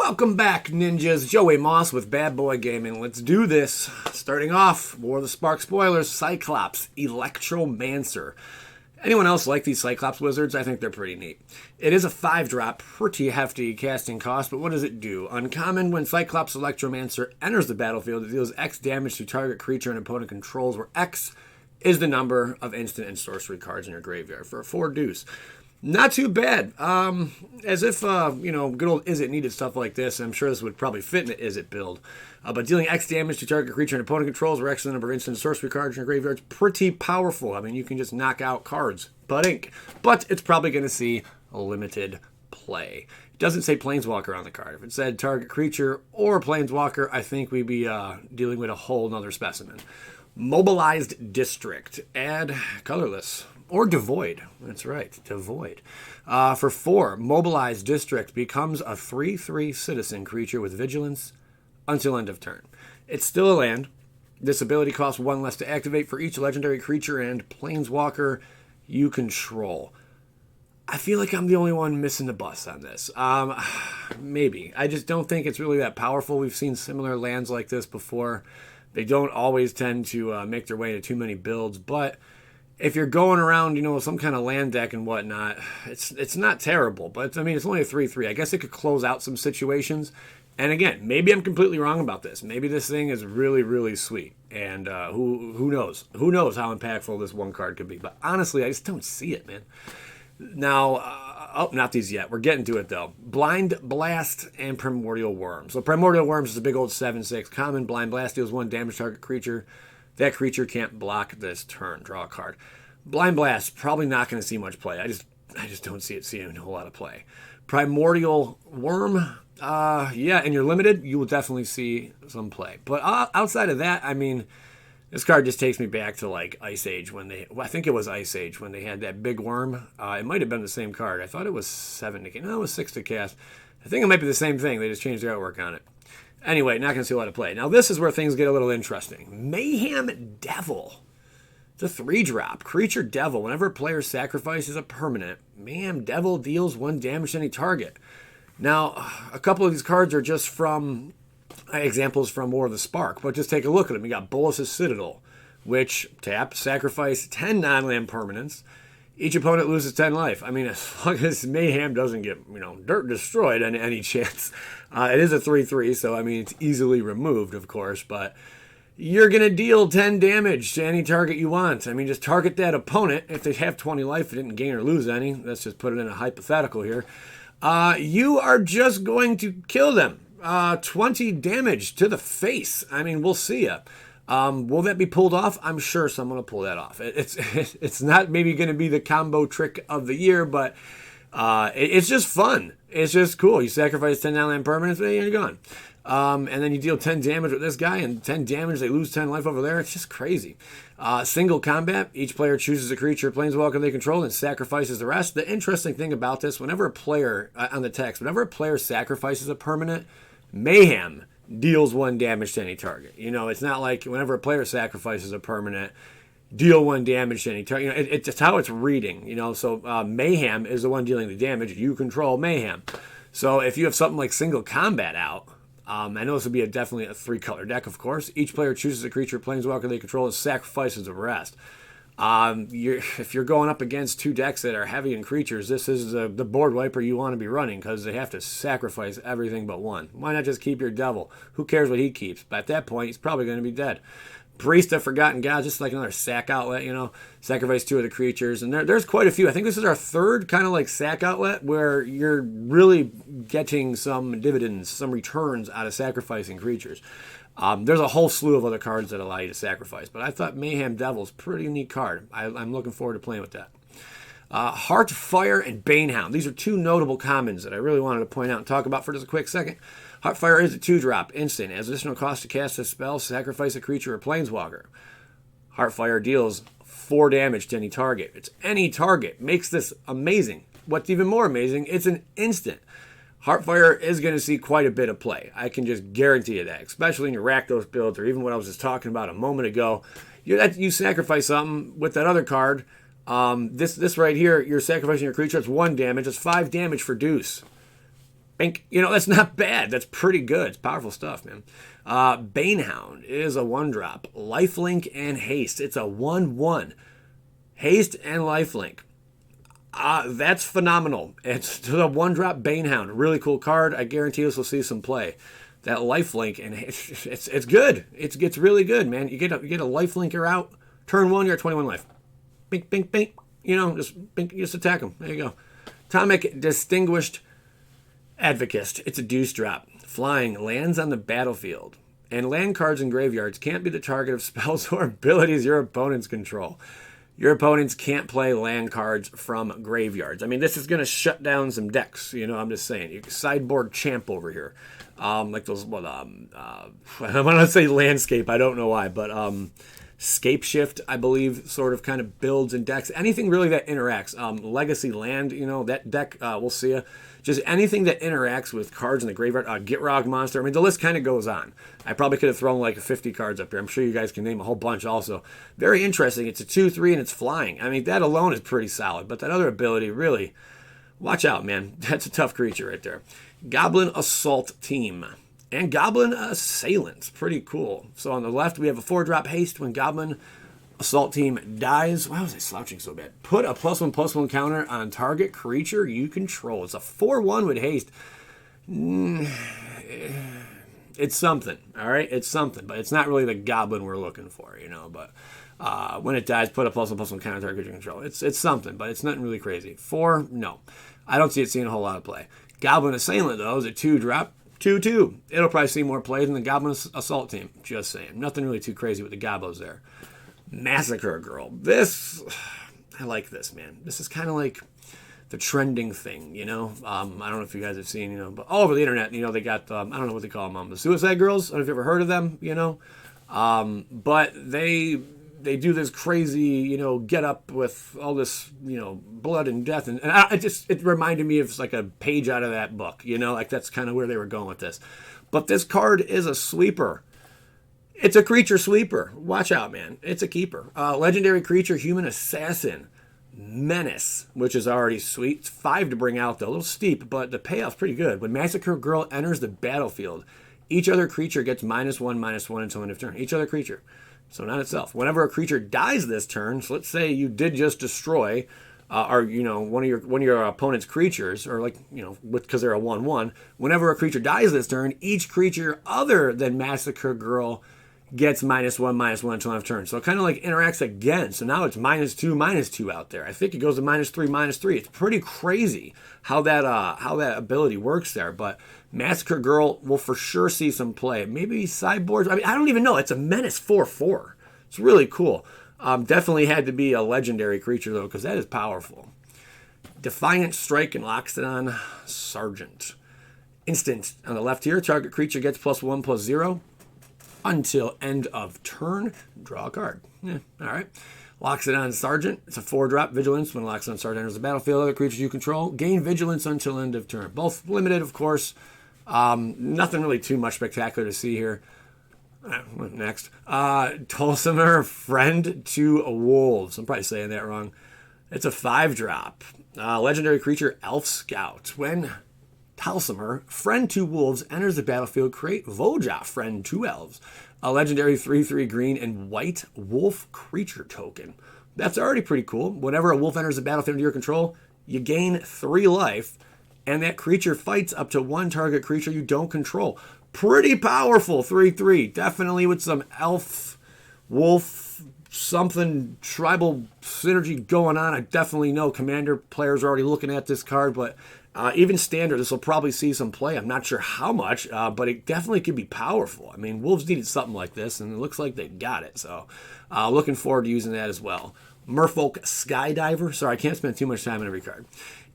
Welcome back, ninjas. Joey Moss with Bad Boy Gaming. Let's do this. Starting off, War of the Spark spoilers, Cyclops, Electromancer. Anyone else like these Cyclops wizards? I think they're pretty neat. It is a 5-drop, pretty hefty casting cost, but what does it do? Uncommon, when Cyclops Electromancer enters the battlefield, it deals X damage to target creature and opponent controls, where X is the number of instant and sorcery cards in your graveyard for a 4 deuce. Not too bad. As if, good old Izzet needed stuff like this. I'm sure this would probably fit in an Izzet build. But dealing X damage to target creature and opponent controls, where X is the number of instant sorcery cards in your graveyard, is pretty powerful. I mean, you can just knock out cards. But it's probably going to see a limited play. It doesn't say Planeswalker on the card. If it said target creature or Planeswalker, I think we'd be dealing with a whole nother specimen. Mobilized District. Add colorless. Or Devoid. That's right, Devoid. For 4, Mobilized District becomes a 3/3 citizen creature with vigilance until end of turn. It's still a land. This ability costs 1 less to activate for each legendary creature and planeswalker you control. I feel like I'm the only one missing the bus on this. Maybe. I just don't think it's really that powerful. We've seen similar lands like this before. They don't always tend to make their way into too many builds, but if you're going around, some kind of land deck and whatnot, it's not terrible. But, it's only a 3/3. I guess it could close out some situations. And again, maybe I'm completely wrong about this. Maybe this thing is really, really sweet. And who knows? Who knows how impactful this one card could be. But honestly, I just don't see it, man. Now, not these yet. We're getting to it, though. Blind Blast and Primordial Worm. So Primordial Worms is a big old 7/6. Common. Blind Blast deals 1 damage to target creature. That creature can't block this turn. Draw a card. Blind Blast, probably not going to see much play. I just don't see it seeing a whole lot of play. Primordial Worm, yeah, and you're limited, you will definitely see some play. But outside of that, this card just takes me back to like Ice Age I think it was Ice Age when they had that big worm. It might have been the same card. I thought it was 7 to cast. No, it was 6 to cast. I think it might be the same thing. They just changed the artwork on it. Anyway, not going to see a lot of play. Now, this is where things get a little interesting. Mayhem Devil. It's a 3-drop. Creature Devil. Whenever a player sacrifices a permanent, Mayhem Devil deals 1 damage to any target. Now, a couple of these cards are just from examples from War of the Spark, but just take a look at them. You got Boros' Citadel, which tap, sacrifice 10 non-land permanents. Each opponent loses 10 life. As long as Mayhem doesn't get, dirt destroyed on any chance. It is a 3/3, so, it's easily removed, of course, but you're going to deal 10 damage to any target you want. Just target that opponent. If they have 20 life, they didn't gain or lose any. Let's just put it in a hypothetical here. You are just going to kill them. 20 damage to the face. We'll see ya. Will that be pulled off? I'm sure someone will pull that off. It's not maybe going to be the combo trick of the year, but it's just fun. It's just cool. You sacrifice 10 non-land permanents, and you're gone. And then you deal 10 damage with this guy, and 10 damage, they lose 10 life over there. It's just crazy. Single combat, each player chooses a creature or planeswalker they control and sacrifices the rest. The interesting thing about this, whenever a player, on the text, whenever a player sacrifices a permanent, Mayhem deals 1 damage to any target. It's not like whenever a player sacrifices a permanent, deal 1 damage to any target. It's how it's reading. So Mayhem is the one dealing the damage. You control Mayhem. So if you have something like single combat out, I know this would be definitely a 3-color deck, of course. Each player chooses a creature or planeswalker they control and sacrifices the rest. If you're going up against 2 decks that are heavy in creatures, this is the board wiper you want to be running because they have to sacrifice everything but 1. Why not just keep your Devil? Who cares what he keeps? But at that point, he's probably going to be dead. Priest of Forgotten God, just like another sack outlet, sacrifice 2 of the creatures. And there's quite a few. I think this is our 3rd kind of like sack outlet where you're really getting some dividends, some returns out of sacrificing creatures. There's a whole slew of other cards that allow you to sacrifice, but I thought Mayhem Devil's a pretty neat card. I'm looking forward to playing with that. Heartfire and Banehound. These are 2 notable commons that I really wanted to point out and talk about for just a quick second. Heartfire is a 2-drop, instant. As additional cost to cast a spell, sacrifice a creature or planeswalker. Heartfire deals 4 damage to any target. It's any target. Makes this amazing. What's even more amazing, it's an instant. Heartfire is going to see quite a bit of play. I can just guarantee you that, especially in your Rakdos builds or even what I was just talking about a moment ago. You sacrifice something with that other card. This right here, you're sacrificing your creature. It's 1 damage. It's 5 damage for Deuce. Bink. You know, that's not bad. That's pretty good. It's powerful stuff, man. Banehound is a 1-drop. Lifelink and haste. It's a 1/1. Haste and lifelink. That's phenomenal. It's the 1-drop Banehound. Really cool card. I guarantee this will see some play. That lifelink, and it's good. It's really good, man. You get a lifelinker out. Turn 1, you're at 21 life. Bink, bink, bink. You know, just attack them. There you go. Tomeic, Distinguished Advocate. It's a deuce drop. Flying, lands on the battlefield. And land cards in graveyards can't be the target of spells or abilities your opponents control. Your opponents can't play land cards from graveyards. I mean, this is going to shut down some decks. You know, I'm just saying. You sideboard champ over here. Like those, I want to say landscape. I don't know why, but Scape Shift, I believe, sort of kind of builds in decks. Anything really that interacts. Legacy Land, you know, that deck, we'll see ya. Just anything that interacts with cards in the graveyard. Gitrog Monster. I mean, the list kind of goes on. I probably could have thrown like 50 cards up here. I'm sure you guys can name a whole bunch also. Very interesting. It's a 2/3 and it's flying. I mean, that alone is pretty solid. But that other ability, really, watch out, man. That's a tough creature right there. Goblin Assault Team. And Goblin Assailant. Pretty cool. So on the left, we have a 4-drop haste when Goblin Assault Team dies. Why was I slouching so bad? Put a +1/+1 counter on target creature you control. It's a 4/1 with haste. It's something, all right? It's something, but it's not really the Goblin we're looking for, you know. But when it dies, put a +1/+1 counter on target creature you control. It's something, but it's nothing really crazy. 4, no. I don't see it seeing a whole lot of play. Goblin Assailant, though, is a 2-drop. 2/2. It'll probably see more play than the Goblin Assault Team. Just saying. Nothing really too crazy with the Goblos there. Massacre Girl. This, I like this, man. This is kind of like the trending thing, you know. I don't know if you guys have seen, you know, but all over the internet, you know, they got, I don't know what they call them, the Suicide Girls. I don't know if you've ever heard of them, you know. But they do this crazy, you know, get up with all this, you know, blood and death. And it reminded me of like a page out of that book, you know, like that's kind of where they were going with this. But this card is a sweeper. It's a creature sweeper. Watch out, man. It's a keeper. Legendary creature, human assassin. Menace, which is already sweet. It's 5 to bring out, though. A little steep, but the payoff's pretty good. When Massacre Girl enters the battlefield, each other creature gets -1/-1 until end of turn. Each other creature. So not itself. Whenever a creature dies this turn, so let's say you did just destroy, or you know, one of your opponent's creatures, or like, you know, because they're a 1/1. Whenever a creature dies this turn, each creature other than Massacre Girl gets -1/-1 until end of turn. So it kind of like interacts again. So now it's -2/-2 out there. I think it goes to -3/-3. It's pretty crazy how that ability works there. But Massacre Girl will for sure see some play. Maybe sideboards. I mean, I don't even know. It's a menace 4/4. It's really cool. Definitely had to be a legendary creature though, because that is powerful. Defiant Strike and Loxodon Sergeant. Instant on the left here. Target creature gets +1/+0. Until end of turn, draw a card. Yeah, all right. Loxodon Sergeant. It's a 4-drop vigilance. When Loxodon Sergeant enters the battlefield, other creatures you control gain vigilance until end of turn. Both limited, of course. Nothing really too much spectacular to see here. Next. Tolsimer, Friend to Wolves. I'm probably saying that wrong. It's a 5-drop. Legendary creature, Elf Scout. When Tolsimer, Friend to Wolves, enters the battlefield, create Voja, Friend to Elves, a legendary 3/3 green and white wolf creature token. That's already pretty cool. Whenever a wolf enters the battlefield under your control, you gain 3 life, and that creature fights up to 1 target creature you don't control. Pretty powerful 3/3. Definitely with some elf, wolf, something tribal synergy going on. I definitely know Commander players are already looking at this card, but even Standard, this will probably see some play. I'm not sure how much, but it definitely could be powerful. I mean, Wolves needed something like this, and it looks like they got it. So looking forward to using that as well. Merfolk Skydiver. Sorry, I can't spend too much time on every card.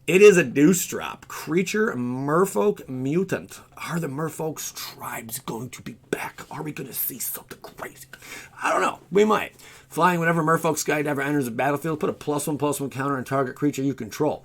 It is a deuce drop. Creature Merfolk Mutant. Are the Merfolk's tribes going to be back? Are we going to see something crazy? I don't know. We might. Flying, whenever Merfolk Skydiver enters the battlefield, put a +1/+1 counter on target creature you control.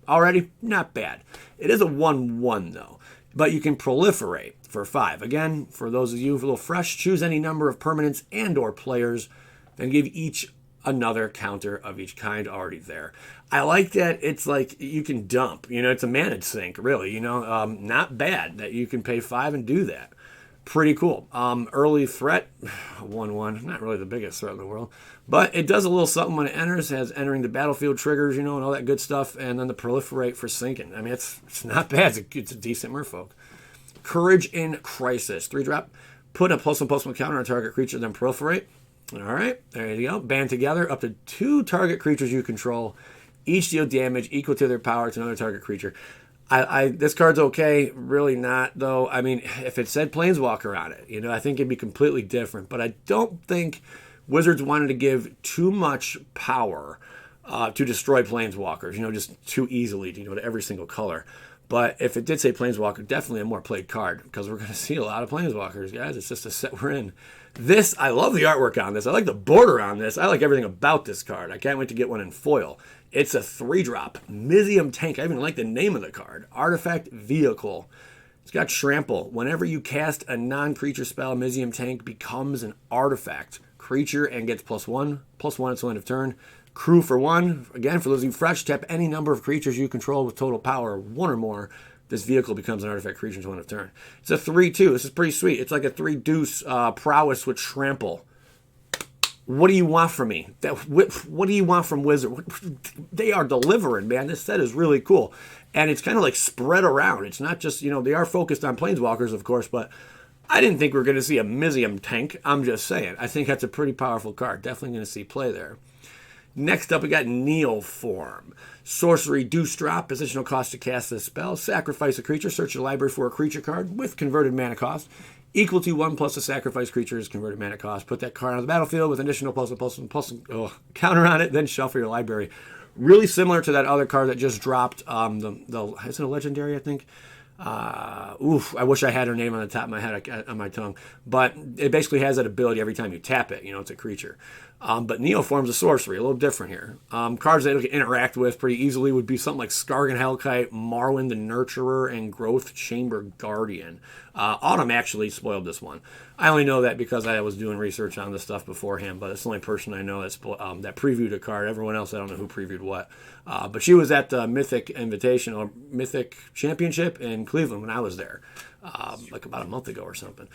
Already, not bad. It is a 1/1 though, but you can proliferate for 5. Again, for those of you a little fresh, choose any number of permanents and or players, then give each another counter of each kind already there. I like that it's like you can dump. It's a managed sink, really. Not bad that you can pay 5 and do that. Pretty cool. Early threat, 1/1. Not really the biggest threat in the world. But it does a little something when it enters. Has entering the battlefield triggers, and all that good stuff. And then the proliferate for sinking. I mean, it's not bad. It's a decent merfolk. Courage in Crisis. 3-drop. Put a +1/+1 counter on a target creature, then proliferate. All right, there you go. Band together up to 2 target creatures you control. Each deal damage equal to their power to another target creature. This card's okay. Really not, though. I mean, if it said Planeswalker on it, I think it'd be completely different. But I don't think Wizards wanted to give too much power to destroy Planeswalkers, just too easily, to every single color. But if it did say Planeswalker, definitely a more played card because we're going to see a lot of Planeswalkers, guys. It's just a set we're in. This, I love the artwork on this. I like the border on this. I like everything about this card. I can't wait to get one in foil. It's a 3-drop. Mizzium Tank. I even like the name of the card. Artifact Vehicle. It's got Trample. Whenever you cast a non-creature spell, Mizzium Tank becomes an artifact creature and gets +1/+1 until end of turn. Crew for 1. Again, for those of you fresh, tap any number of creatures you control with total power 1 or more. This vehicle becomes an artifact creature until end of turn. It's a 3/2. This is pretty sweet. It's like a 3-deuce prowess with Trample. What do you want from me? What do you want from Wizard? They are delivering, man. This set is really cool. And it's kind of like spread around. It's not just, they are focused on Planeswalkers, of course, but I didn't think we were going to see a Mizzium Tank. I'm just saying. I think that's a pretty powerful card. Definitely going to see play there. Next up, we got Neoform. Sorcery, deuce drop, positional cost to cast this spell. Sacrifice a creature, search your library for a creature card with converted mana cost. Equal to 1 plus a sacrifice creature's converted mana cost. Put that card on the battlefield with additional +1/+1 counter on it, then shuffle your library. Really similar to that other card that just dropped. Isn't it a legendary, I think? I wish I had her name on the top of my head, on my tongue. But it basically has that ability every time you tap it. It's a creature. But Neoform's a sorcery, a little different here. Cards that you can interact with pretty easily would be something like Skargan Hellkite, Marwyn the Nurturer, and Growth Chamber Guardian. Autumn actually spoiled this one. I only know that because I was doing research on this stuff beforehand, but it's the only person I know that previewed a card. Everyone else, I don't know who previewed what. But she was at the Mythic Invitation or Mythic Championship in Cleveland when I was there, like about a month ago or something.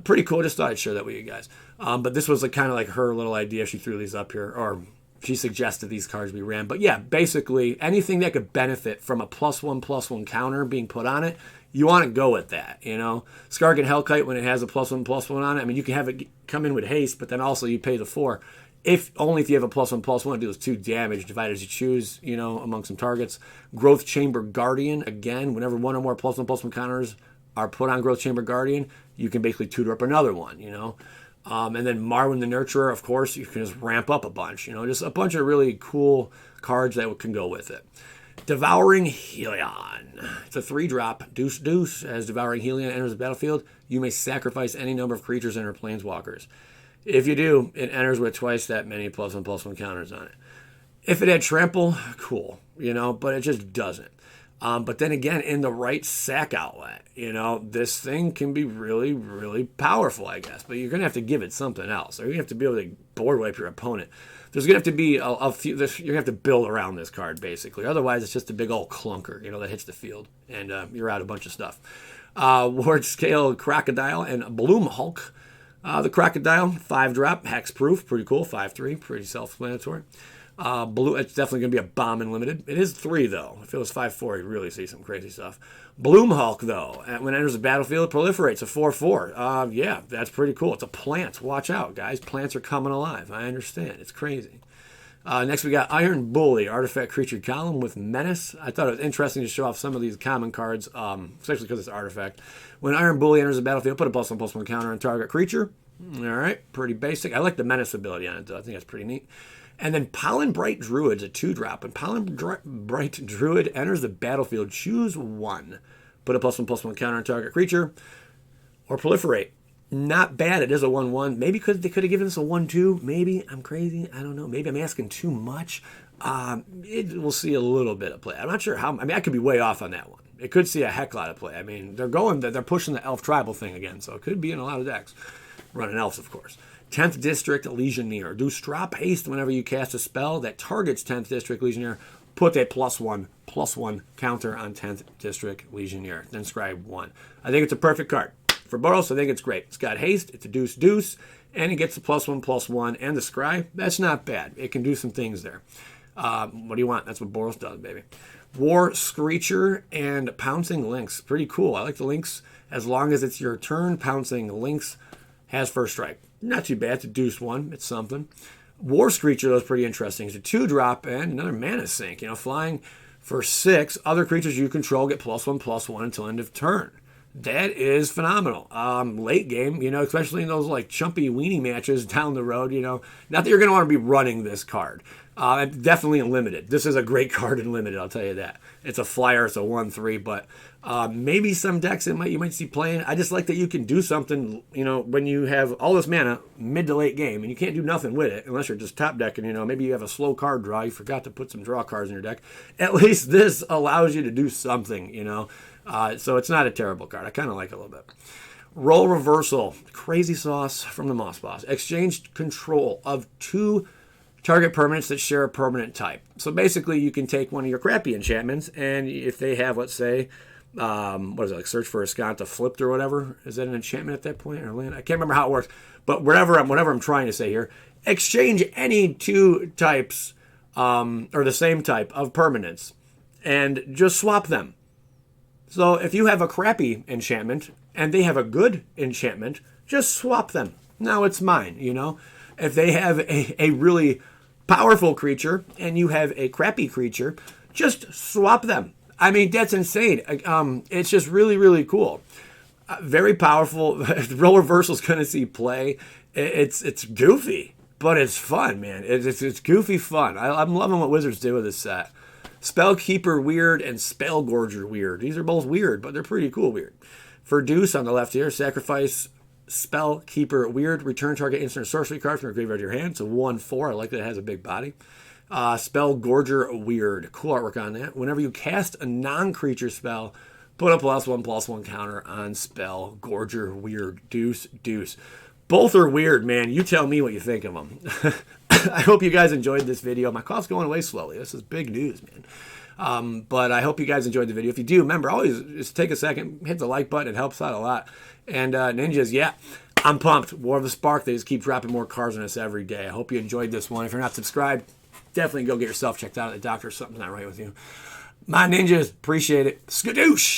Pretty cool. Just thought I'd share that with you guys. But this was kind of like her little idea. She threw these up here, or she suggested these cards be ran. But yeah, basically anything that could benefit from a +1/+1 counter being put on it, you want to go with that, Skargan Hellkite, when it has a +1/+1 on it, I mean, you can have it come in with haste, but then also you pay the 4. Only if you have a +1/+1, it deals 2 damage, divided as you choose, among some targets. Growth Chamber Guardian, again, whenever 1 or more +1/+1 counters are put on Growth Chamber Guardian, you can basically tutor up another one, And then Marwyn the Nurturer, of course, you can just ramp up a bunch, just a bunch of really cool cards that can go with it. Devouring Hellion. It's a 3-drop, deuce. As Devouring Hellion enters the battlefield, you may sacrifice any number of creatures and/or planeswalkers. If you do, it enters with twice that many +1/+1 counters on it. If it had Trample, cool, but it just doesn't. But then again, in the right sack outlet, this thing can be really, really powerful, I guess. But you're going to have to give it something else. Or you have to be able to board wipe your opponent. There's going to have to be a few, you're going to have to build around this card, basically. Otherwise, it's just a big old clunker, that hits the field. And you're out a bunch of stuff. Ward Scale Crocodile and Bloom Hulk. The Crocodile, 5-drop, hexproof, pretty cool, 5/3, pretty self-explanatory. Blue, it's definitely going to be a bomb in limited. It is 3, though. If it was 5/4, you'd really see some crazy stuff. Bloom Hulk, though, when it enters the battlefield, proliferates a 4/4. Yeah, that's pretty cool. It's a plant. Watch out, guys. Plants are coming alive. I understand. It's crazy. Next, we got Iron Bully, artifact creature column with Menace. I thought it was interesting to show off some of these common cards, especially because it's artifact. When Iron Bully enters the battlefield, put a +1/+1 counter on target creature. All right, pretty basic. I like the Menace ability on it, though. I think that's pretty neat. And then Pollen Bright Druid's a 2-drop. When Pollen Bright Druid enters the battlefield, choose 1. Put a +1/+1 counter on target creature. Or proliferate. Not bad. It is a 1/1. Maybe they could have given us a 1/2. Maybe. I'm crazy. I don't know. Maybe I'm asking too much. We'll see a little bit of play. I'm not sure how. I mean, I could be way off on that one. It could see a heck lot of play. I mean, they're pushing the elf tribal thing again, so it could be in a lot of decks. Running elves, of course. 10th District Legionnaire. Do drop haste whenever you cast a spell that targets 10th District Legionnaire. Put a +1/+1 counter on 10th District Legionnaire. Then scribe 1. I think it's a perfect card. For Boros, I think it's great. It's got haste, it's a deuce, and it gets the +1/+1 and the scry. That's not bad. It can do some things there. What do you want? That's what Boros does, baby. War Screecher and Pouncing Lynx. Pretty cool. I like the Lynx. As long as it's your turn, Pouncing Lynx has first strike. Not too bad. It's a deuce-1. It's something. War Screecher, though, is pretty interesting. It's a 2-drop and another mana sink. You know, flying for 6. Other creatures you control get +1/+1 until end of turn. That is phenomenal. Late game, you know, especially in those like chumpy weenie matches down the road, you know. Not that you're going to want to be running this card. Definitely in limited. This is a great card in limited, I'll tell you that. It's a flyer, it's a 1/3, but maybe some decks you might see playing. I just like that you can do something, you know, when you have all this mana mid to late game, and you can't do nothing with it unless you're just top decking, you know. Maybe you have a slow card draw, you forgot to put some draw cards in your deck. At least this allows you to do something, you know. So it's not a terrible card. I kind of like it a little bit. Role Reversal. Crazy sauce from the Moss Boss. Exchange control of 2 target permanents that share a permanent type. So basically, you can take one of your crappy enchantments, and if they have, let's say, what is it, like Search for Escanta flipped or whatever? Is that an enchantment at that point, or land? I can't remember how it works. But whatever I'm trying to say here, exchange any 2 types, or the same type of permanents, and just swap them. So if you have a crappy enchantment and they have a good enchantment, just swap them. Now it's mine, you know. If they have a really powerful creature and you have a crappy creature, just swap them. I mean, that's insane. It's just really, really cool. Very powerful. Role Reversal is going to see play. It's goofy, but it's fun, man. It's goofy fun. I'm loving what Wizards do with this set. Spellkeeper Weird and Spellgorger Weird. These are both weird, but they're pretty cool weird. For Deuce on the left here, sacrifice Spellkeeper Weird. Return target instant sorcery card from your graveyard to your hand. It's a 1/4. I like that it has a big body. Spellgorger Weird. Cool artwork on that. Whenever you cast a non-creature spell, put a +1/+1 counter on Spellgorger Weird. Deuce. Both are weird, man. You tell me what you think of them. I hope you guys enjoyed this video. My cough's going away slowly. This is big news, man. But I hope you guys enjoyed the video. If you do, remember, always just take a second, hit the like button. It helps out a lot. And Ninjas, yeah, I'm pumped. War of the Spark. They just keep dropping more cards on us every day. I hope you enjoyed this one. If you're not subscribed, definitely go get yourself checked out at the doctor. Something's not right with you. My Ninjas, appreciate it. Skadoosh!